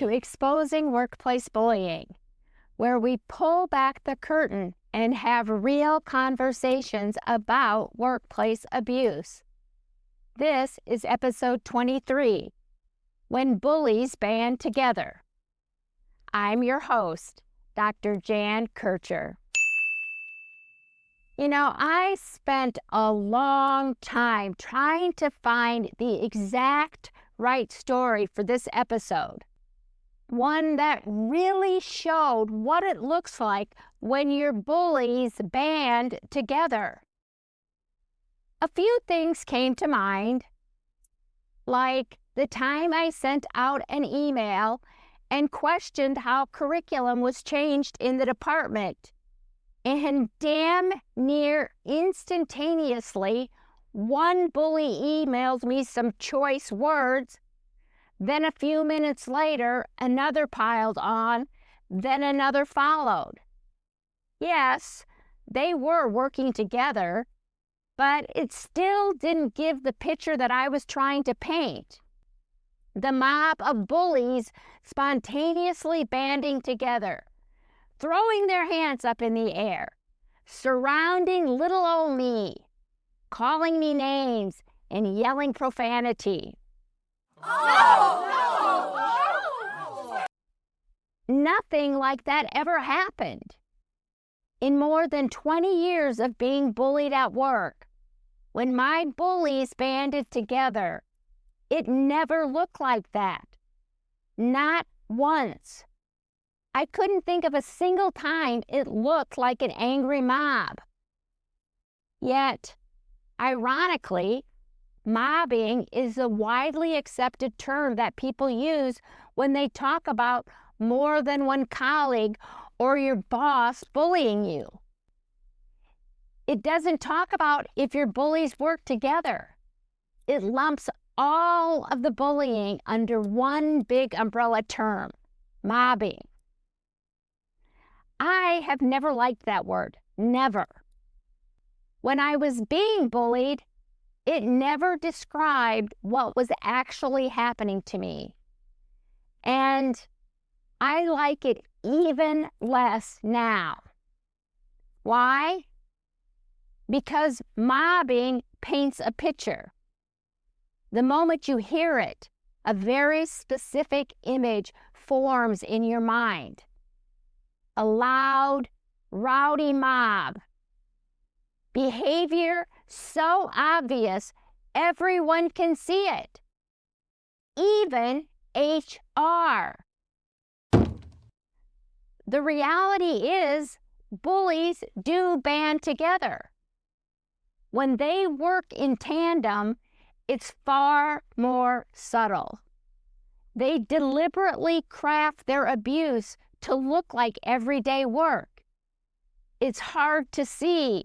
to Exposing Workplace Bullying, where we pull back the curtain and have real conversations about workplace abuse. This is episode 23, When Bullies Band Together. I'm your host, Dr. Jan Kircher. You know, I spent a long time trying to find the exact right story for this episode. One that really showed what it looks like when your bullies band together. A few things came to mind, like the time I sent out an email and questioned how curriculum was changed in the department. And damn near instantaneously, one bully emails me some choice words. Then a few minutes later, another piled on, then another followed. Yes, they were working together, but it still didn't give the picture that I was trying to paint. The mob of bullies spontaneously banding together, throwing their hands up in the air, surrounding little old me, calling me names, and yelling profanity. Nothing like that ever happened. In more than 20 years of being bullied at work, when my bullies banded together, it never looked like that. Not once. I couldn't think of a single time it looked like an angry mob. Yet, ironically, mobbing is a widely accepted term that people use when they talk about more than one colleague or your boss bullying you. It doesn't talk about if your bullies work together. It lumps all of the bullying under one big umbrella term, mobbing. I have never liked that word, never. When I was being bullied, it never described what was actually happening to me. And I like it even less now. Why? Because mobbing paints a picture. The moment you hear it, a very specific image forms in your mind. A loud, rowdy mob. Behavior so obvious everyone can see it. Even HR. The reality is, bullies do band together. When they work in tandem, it's far more subtle. They deliberately craft their abuse to look like everyday work. It's hard to see,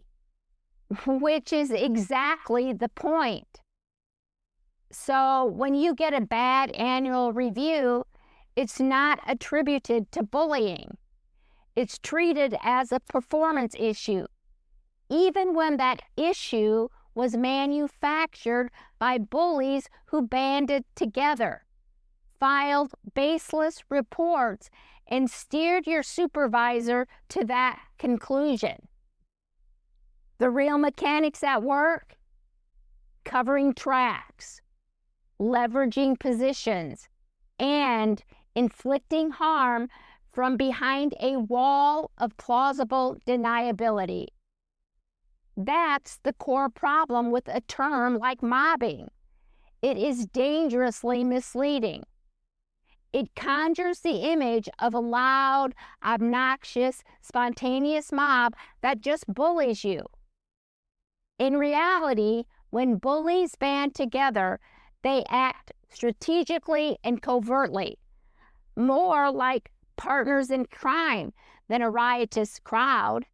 which is exactly the point. So when you get a bad annual review, it's not attributed to bullying. It's treated as a performance issue, even when that issue was manufactured by bullies who banded together, filed baseless reports, and steered your supervisor to that conclusion. The real mechanics at work? Covering tracks, leveraging positions, and inflicting harm from behind a wall of plausible deniability. That's the core problem with a term like mobbing. It is dangerously misleading. It conjures the image of a loud, obnoxious, spontaneous mob that just bullies you. In reality, when bullies band together, they act strategically and covertly, more like partners in crime than a riotous crowd.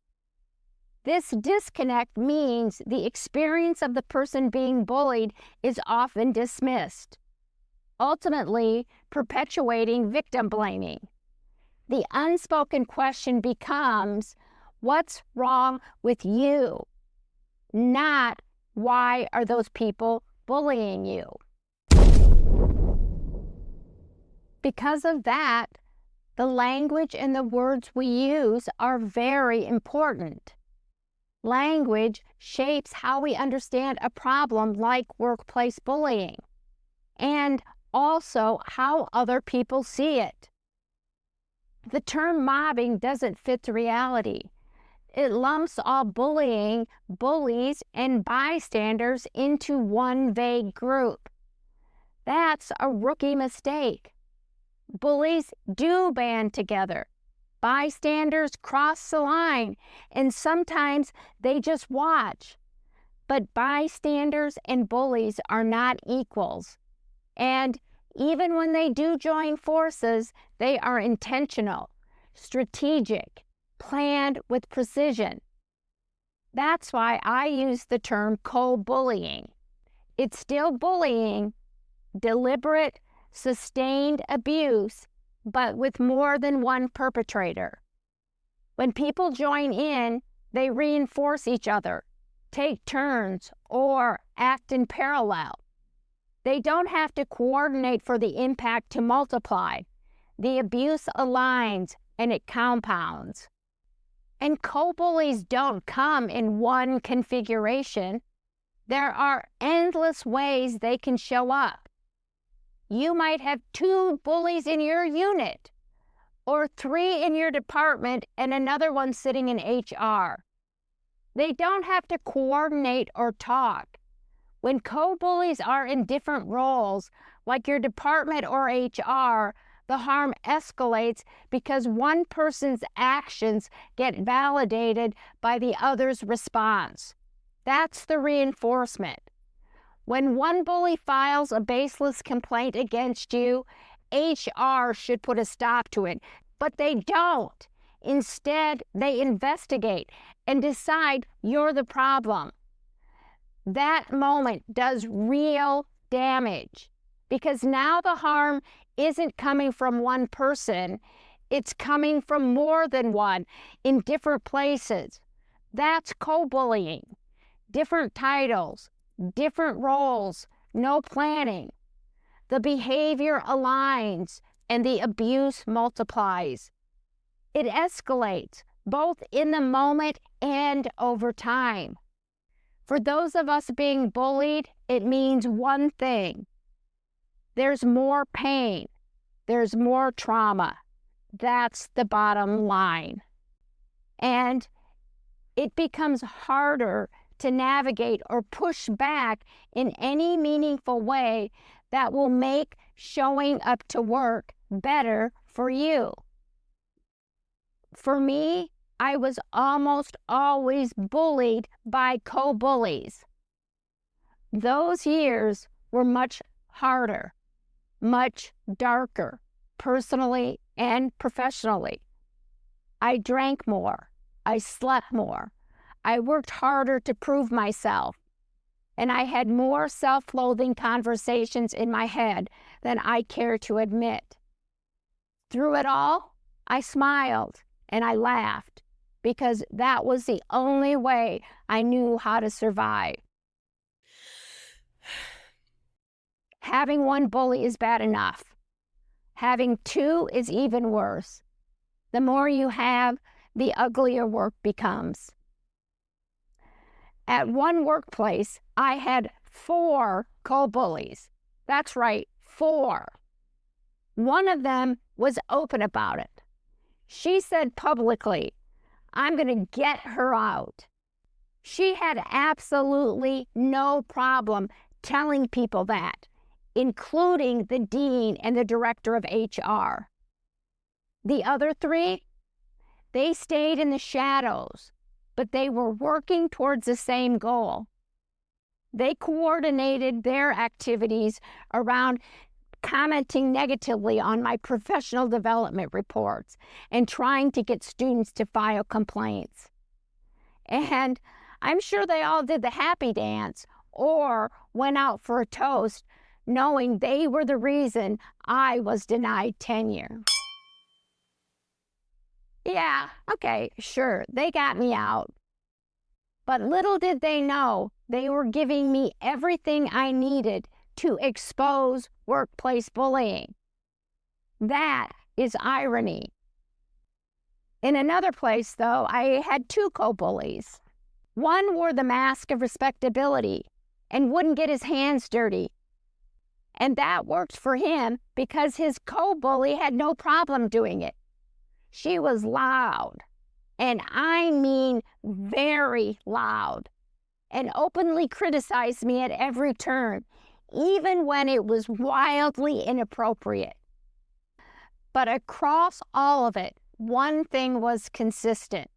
This disconnect means the experience of the person being bullied is often dismissed, ultimately perpetuating victim blaming. The unspoken question becomes, what's wrong with you? Not, why are those people bullying you? Because of that, the language and the words we use are very important. Language shapes how we understand a problem like workplace bullying, and also how other people see it. The term mobbing doesn't fit the reality. It lumps all bullying, bullies, and bystanders into one vague group. That's a rookie mistake. Bullies do band together. Bystanders cross the line, and sometimes they just watch. But bystanders and bullies are not equals. And even when they do join forces, they are intentional, strategic, planned with precision. That's why I use the term co-bullying. It's still bullying, deliberate, sustained abuse, but with more than one perpetrator. When people join in, they reinforce each other, take turns, or act in parallel. They don't have to coordinate for the impact to multiply. The abuse aligns and it compounds. And co-bullies don't come in one configuration. There are endless ways they can show up. You might have 2 bullies in your unit, or 3 in your department and another one sitting in HR. They don't have to coordinate or talk. When co-bullies are in different roles, like your department or HR, the harm escalates because one person's actions get validated by the other's response. That's the reinforcement. When one bully files a baseless complaint against you, HR should put a stop to it, but they don't. Instead, they investigate and decide you're the problem. That moment does real damage because now the harm isn't coming from one person, it's coming from more than one in different places. That's co-bullying. Different titles, different roles, no planning. The behavior aligns and the abuse multiplies. It escalates, both in the moment and over time. For those of us being bullied, it means one thing. There's more pain. There's more trauma. That's the bottom line. And it becomes harder to navigate or push back in any meaningful way that will make showing up to work better for you. For me, I was almost always bullied by co-bullies. Those years were much harder, much darker, personally and professionally. I drank more. I slept more. I worked harder to prove myself. And I had more self-loathing conversations in my head than I care to admit. Through it all, I smiled and I laughed because that was the only way I knew how to survive. Having one bully is bad enough. Having 2 is even worse. The more you have, the uglier work becomes. At one workplace, I had 4 co-bullies. That's right, 4. One of them was open about it. She said publicly, "I'm going to get her out." She had absolutely no problem telling people that, including the dean and the director of HR. The other 3, they stayed in the shadows, but they were working towards the same goal. They coordinated their activities around commenting negatively on my professional development reports and trying to get students to file complaints. And I'm sure they all did the happy dance or went out for a toast, knowing they were the reason I was denied tenure. Yeah, okay, sure, they got me out. But little did they know they were giving me everything I needed to expose workplace bullying. That is irony. In another place, though, I had two co-bullies. One wore the mask of respectability and wouldn't get his hands dirty. And that worked for him because his co-bully had no problem doing it. She was loud, and I mean very loud, and openly criticized me at every turn, even when it was wildly inappropriate. But across all of it, one thing was consistent.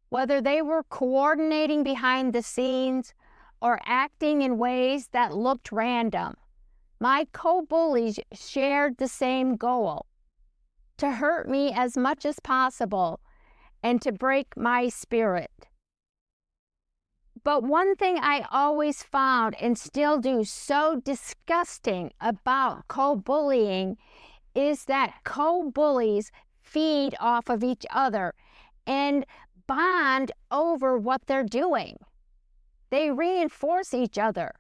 Whether they were coordinating behind the scenes or acting in ways that looked random, my co-bullies shared the same goal: to hurt me as much as possible and to break my spirit. But one thing I always found, and still do, so disgusting about co-bullying is that co-bullies feed off of each other and bond over what they're doing. They reinforce each other.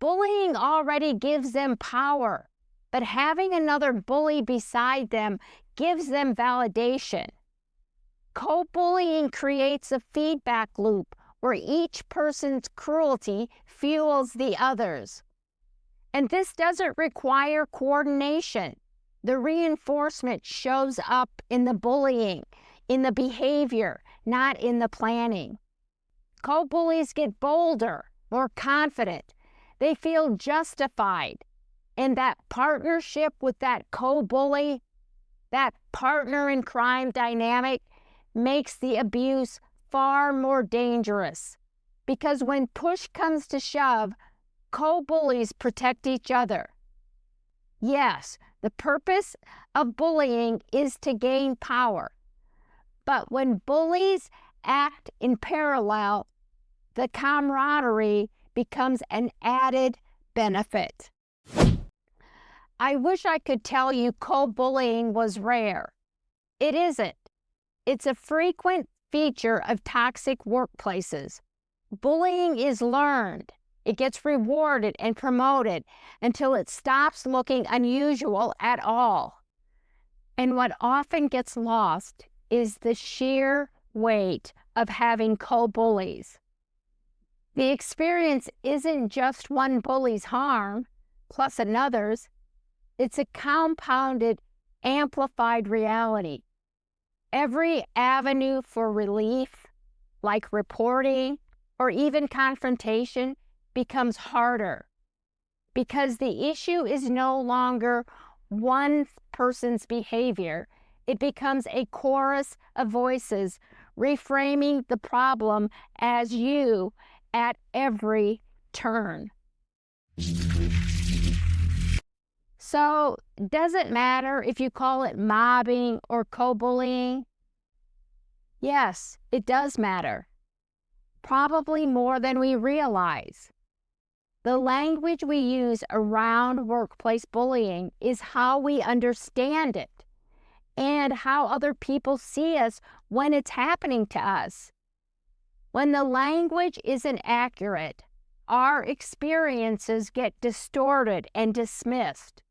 Bullying already gives them power, but having another bully beside them gives them validation. Co-bullying creates a feedback loop where each person's cruelty fuels the others. And this doesn't require coordination. The reinforcement shows up in the bullying, in the behavior, not in the planning. Co-bullies get bolder, more confident. They feel justified. And that partnership with that co-bully, that partner in crime dynamic, makes the abuse far more dangerous. Because when push comes to shove, co-bullies protect each other. Yes, the purpose of bullying is to gain power. But when bullies act in parallel, the camaraderie becomes an added benefit. I wish I could tell you co-bullying was rare. It isn't. It's a frequent feature of toxic workplaces. Bullying is learned. It gets rewarded and promoted until it stops looking unusual at all. And what often gets lost is the sheer weight of having co-bullies. The experience isn't just one bully's harm plus another's. It's a compounded, amplified reality. Every avenue for relief, like reporting or even confrontation, becomes harder because the issue is no longer one person's behavior. It becomes a chorus of voices reframing the problem as you at every turn. So, does it matter if you call it mobbing or co-bullying? Yes, it does matter. Probably more than we realize. The language we use around workplace bullying is how we understand it and how other people see us when it's happening to us. When the language isn't accurate, our experiences get distorted and dismissed.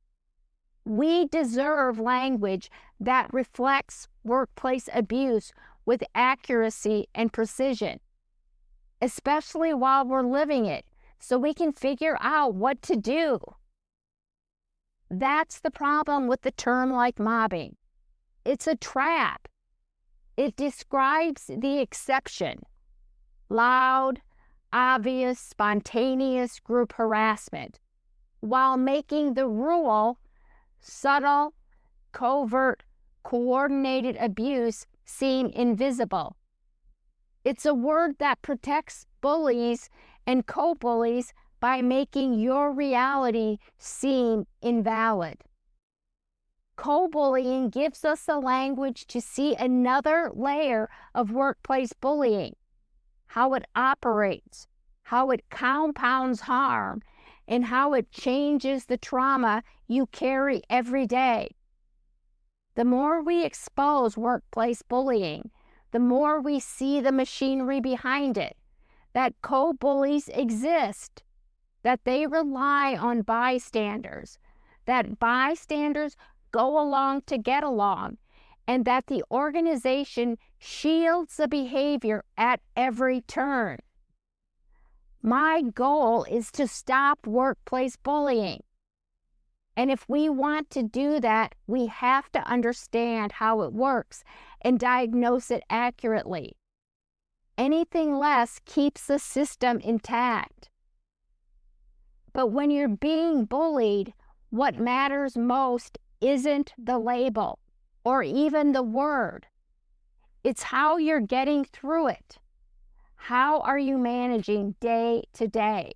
We deserve language that reflects workplace abuse with accuracy and precision, especially while we're living it, so we can figure out what to do. That's the problem with the term like mobbing. It's a trap. It describes the exception: loud, obvious, spontaneous group harassment, while making the rule subtle, covert, coordinated abuse seem invisible. It's a word that protects bullies and co-bullies by making your reality seem invalid. Co-bullying gives us a language to see another layer of workplace bullying, how it operates, how it compounds harm, and how it changes the trauma you carry every day. The more we expose workplace bullying, the more we see the machinery behind it, that co-bullies exist, that they rely on bystanders, that bystanders go along to get along, and that the organization shields the behavior at every turn. My goal is to stop workplace bullying. And if we want to do that, we have to understand how it works and diagnose it accurately. Anything less keeps the system intact. But when you're being bullied, what matters most isn't the label or even the word. It's how you're getting through it. How are you managing day to day?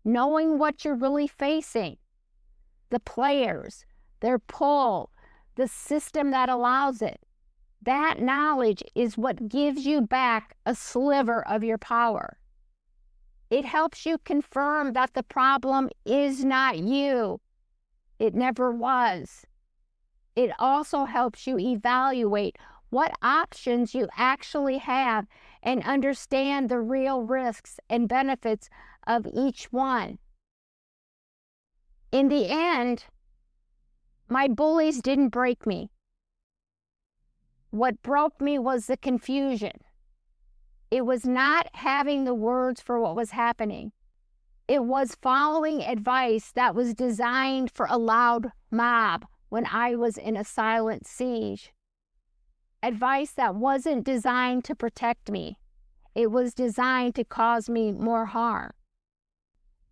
Knowing what you're really facing, the players, their pull, the system that allows it. That knowledge is what gives you back a sliver of your power. It helps you confirm that the problem is not you. It never was. It also helps you evaluate what options you actually have and understand the real risks and benefits of each one. In the end, my bullies didn't break me. What broke me was the confusion. It was not having the words for what was happening. It was following advice that was designed for a loud mob when I was in a silent siege. Advice that wasn't designed to protect me. It was designed to cause me more harm.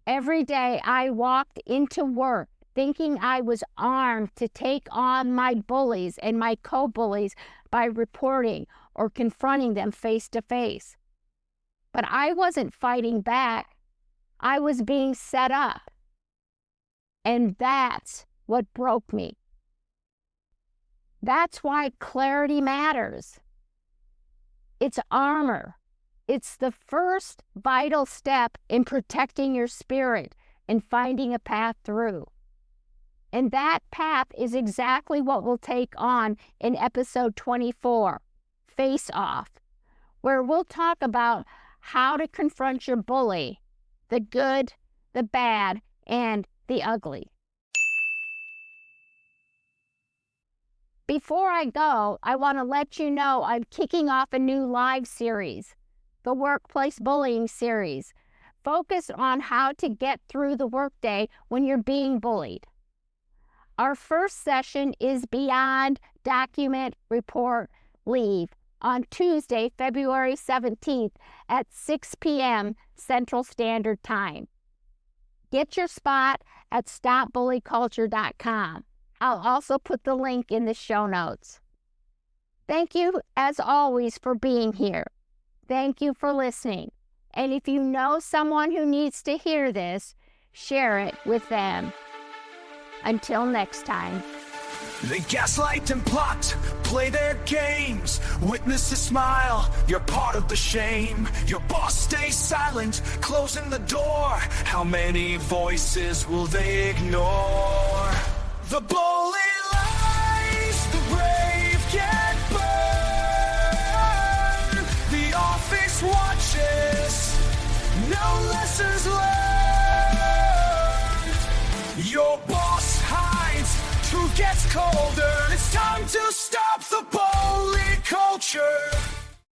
Every day I walked into work thinking I was armed to take on my bullies and my co-bullies by reporting or confronting them face to face. But I wasn't fighting back. I was being set up. And that's what broke me. That's why clarity matters. It's armor. It's the first vital step in protecting your spirit and finding a path through. And that path is exactly what we'll take on in episode 24, Face Off, where we'll talk about how to confront your bully, the good, the bad, and the ugly. Before I go, I want to let you know I'm kicking off a new live series, the Workplace Bullying Series, focused on how to get through the workday when you're being bullied. Our first session is Beyond Document, Report, Leave on Tuesday, February 17th at 6 p.m. Central Standard Time. Get your spot at stopbullyculture.com. I'll also put the link in the show notes. Thank you, as always, for being here. Thank you for listening. And if you know someone who needs to hear this, share it with them. Until next time. They gaslight and plot, play their games. Witness a smile, you're part of the shame. Your boss stays silent, closing the door. How many voices will they ignore? The bully lies, the brave get burned. The office watches, no lessons learned. Your boss hides, truth gets colder. It's time to stop the bully culture.